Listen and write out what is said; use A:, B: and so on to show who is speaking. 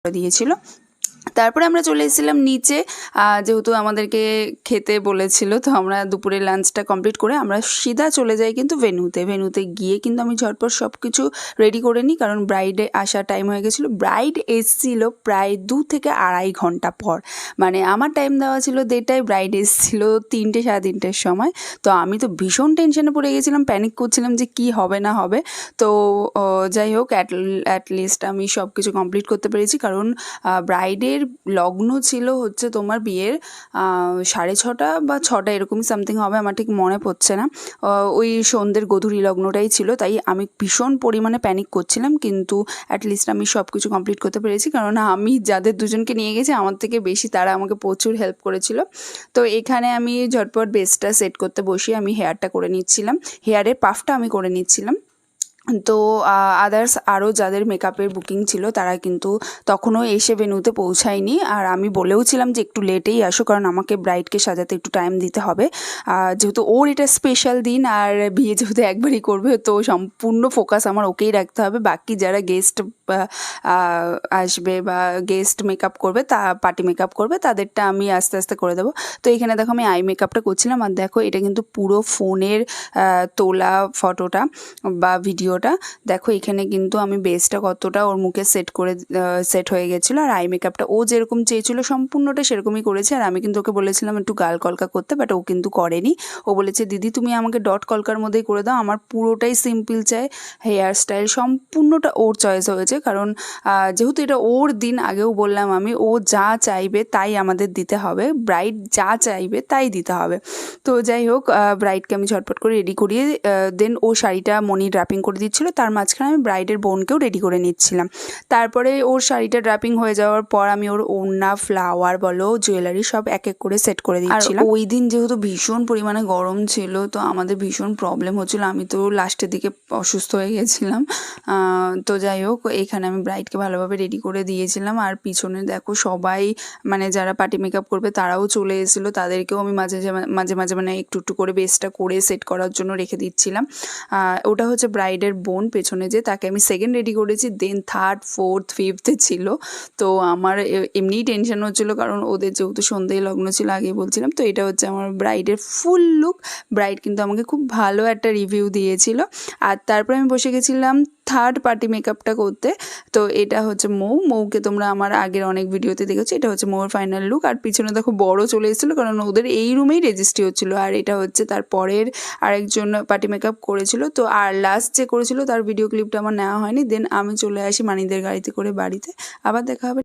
A: দিয়েছিল। তারপরে আমরা চলে এসেছিলাম নিচে, যেহেতু আমাদেরকে খেতে বলেছিল, তো আমরা দুপুরের লাঞ্চটা কমপ্লিট করে আমরা সিধা চলে যাই কিন্তু ভেন্যুতে গিয়ে কিন্তু আমি ঝটপট সব কিছু রেডি করে নিই, কারণ ব্রাইডে আসার টাইম হয়ে গেছিলো। ব্রাইড এসেছিল প্রায় 2 থেকে আড়াই ঘন্টা পর, মানে আমার টাইম দেওয়া ছিল 1:30টায়, ব্রাইড এসেছিল 3টে 3:30টের সময়। তো আমি তো ভীষণ টেনশনে পড়ে গেছিলাম, প্যানিক করছিলাম যে কি হবে না হবে। তো যাই হোক, অ্যাটলিস্ট আমি সব কিছু কমপ্লিট করতে পেরেছি, কারণ ব্রাইডের লগ্ন ছিল হচ্ছে তোমার বিয়ের 6:30 বা 6টা এরকমই সামথিং হবে, আমার ঠিক মনে পড়ছে না। ওই সন্ধ্যের গধূলি লগ্নটাই ছিল, তাই আমি ভীষণ পরিমাণে প্যানিক করছিলাম, কিন্তু অ্যাটলিস্ট আমি সব কিছু কমপ্লিট করতে পেরেছি, কারণ আমি যাদের দুজনকে নিয়ে গেছি আমার থেকে বেশি তারা আমাকে প্রচুর হেল্প করেছিল। তো এখানে আমি ঝটপট বেসটা সেট করতে বসি, আমি হেয়ারটা করে নিচ্ছিলাম, হেয়ারের পাফটা আমি করে নিচ্ছিলাম। তো আদার্স আরও যাদের মেকআপের বুকিং ছিল তারা কিন্তু তখনও এসে ভেন্যুতে পৌঁছায়নি, আর আমি বলেও ছিলাম যে একটু লেটেই আসো, কারণ আমাকে ব্রাইডকে সাজাতে একটু টাইম দিতে হবে, যেহেতু ওর এটা স্পেশাল দিন, আর বিয়ে যেহেতু একবারই করবে, তো সম্পূর্ণ ফোকাস আমার ওকেই রাখতে হবে। বাকি যারা গেস্ট আসবে বা গেস্ট মেকআপ করবে, পার্টি মেকআপ করবে, তাদেরটা আমি আস্তে আস্তে করে দেবো। তো এখানে দেখো আমি আই মেকআপটা করছিলাম, আর দেখো এটা কিন্তু পুরো ফোনের তোলা ফটোটা বা ভিডিওটা। দেখো এখানে কিন্তু আমি বেসটা কতটা ওর মুখে সেট হয়ে গেছিলো, আর আই মেকআপটা ও যেরকম চেয়েছিলো সম্পূর্ণটা সেরকমই করেছে। আর আমি কিন্তু ওকে বলেছিলাম একটু গাল কলকা করতে, বাট ও কিন্তু করেনি। ও বলেছে দিদি তুমি আমাকে ডট কলকার মধ্যেই করে দাও, আমার পুরোটাই সিম্পল চাই, হেয়ার স্টাইল সম্পূর্ণটা ওর চয়েস হয়েছে, কারণ যেহেতু এটা ওর দিন, আগেও বললাম আমি, ও যা চাইবে তাই আমাদের দিতে হবে, ব্রাইড যা চাইবে তাই দিতে হবে। তো যাই হোক, ব্রাইডকে আমি ঝটপট করে রেডি করিয়ে দেন ও শাড়িটা মনি ড্রাপিং করে দিচ্ছিলো, তার মাঝখানে আমি ব্রাইডের বোনকেও রেডি করে নিচ্ছিলাম। তারপরে ওর শাড়িটা ড্রাপিং হয়ে যাওয়ার পর আমি ওর ওড়না, ফ্লাওয়ার বলো, জুয়েলারি সব এক এক করে সেট করে দিচ্ছিলাম। ওই দিন যেহেতু ভীষণ পরিমাণে গরম ছিল, তো আমাদের ভীষণ প্রবলেম হচ্ছিলো, আমি তো লাস্টের দিকে অসুস্থ হয়ে গেছিলাম। তো যাই হোক, এখানে আমি ব্রাইডকে ভালোভাবে রেডি করে দিয়েছিলাম, আর পিছনে দেখো সবাই, মানে যারা পার্টি মেকআপ করবে তারাও চলে এসেছিলো, তাদেরকেও আমি মাঝে মাঝে মানে একটু একটু করে বেসটা করে সেট করার জন্য রেখে দিচ্ছিলাম। ওটা হচ্ছে ব্রাইডের বোন পেছনে, যে তাকে আমি সেকেন্ড রেডি করেছি, দেন থার্ড, ফোর্থ, ফিফথে ছিল। তো আমার এমনিই টেনশন হচ্ছিলো, কারণ ওদের যেহেতু সন্ধ্যেয় লগ্ন ছিল, আগেই বলছিলাম। তো এটা হচ্ছে আমার ব্রাইডের ফুল লুক। ব্রাইড কিন্তু আমাকে খুব ভালো একটা রিভিউ দিয়েছিল। আর তারপরে আমি বসে গেছিলাম থার্ড পার্টি মেকআপটা করতে। তো এটা হচ্ছে মৌকে তোমরা আমার আগের অনেক ভিডিওতে দেখেছো, এটা হচ্ছে মৌর ফাইনাল লুক। আর পিছনে দেখো বড় চলে এসেছিলো, কারণ ওদের এই রুমেই রেজিস্ট্রি হচ্ছিলো। আর এটা হচ্ছে তার পরের আরেকজন পার্টি মেকআপ করেছিল। তো আর লাস্ট যে করেছিল তার ভিডিও ক্লিপটা আমার নেওয়া হয়নি। দেন আমি চলে আসি মানিদের গাড়িতে করে বাড়িতে। আবার দেখা হবে।